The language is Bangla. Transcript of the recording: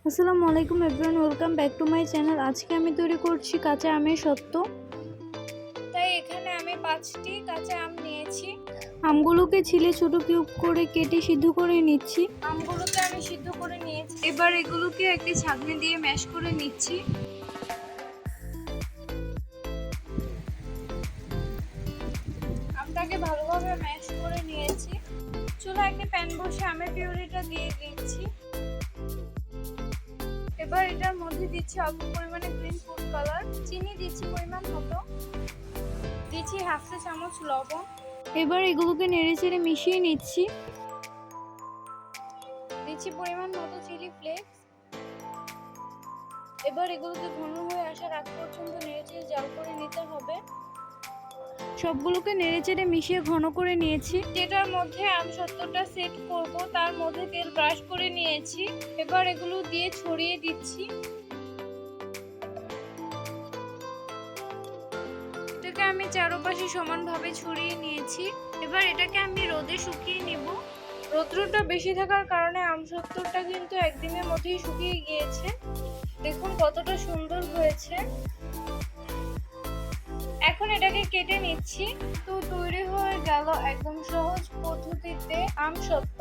আসসালামু আলাইকুম everyone, welcome back to my channel. আজকে আমি তৈরি করছি কাঁচা আমের সত্ত্ব। তাই এখানে আমি 5টি কাঁচা আম নিয়েছি। আমগুলোকে ছিলে ছোট কিউব করে কেটে সিদ্ধ করে নিচ্ছি। আমগুলোকে আমি সিদ্ধ করে নিয়েছি। এবার এগুলোকে একটি ছাঁকনি দিয়ে ম্যাশ করে নিচ্ছি। আমটাকে ভালোভাবে ম্যাশ করে নিয়েছি। চুলায় একটি প্যান বসে আমের পিউরিটা দিয়ে দিচ্ছি। এবার এটার মধ্যে দিচ্ছি অল্প পরিমাণে গ্রিন ফুড কালার, চিনি দিচ্ছি পরিমাণ মতো, দিচ্ছি হাফ চা চামচ লবণ। এবার এগুলোকে নেড়েচেড়ে মিশিয়ে নিচ্ছি। দিচ্ছি পরিমাণ মতো চিলি ফ্লেক্স। এবার এগুলোকে ঘন হয়ে আসার আগ পর্যন্ত নেড়েচেড়ে জাল করে নিতে হবে। সবগুলোকে নেড়েচেড়ে মিশিয়ে ঘন করে নিয়েছি। যেটার মধ্যে আম সত্ত্বটা সেট করব তার মধ্যে তেল ব্রাশ করে নিয়েছি। এবার এগুলো দিয়ে ছড়িয়ে দিচ্ছি। এটাকে আমি চারপাশে সমানভাবে ছড়িয়ে নিয়েছি। এবার এটাকে আমি রোদে শুকিয়ে নিব। রৌদ্রটা বেশি থাকার কারণে আম সত্ত্বটা কিন্তু একদিনের মধ্যেই শুকিয়ে গিয়েছে। দেখুন কতটা সুন্দর হয়েছে। এখন এটাকে কেটে নিচ্ছি। তো তৈরি হয়ে গেল একদম সহজ পদ্ধতিতে আম সত্ত্ব।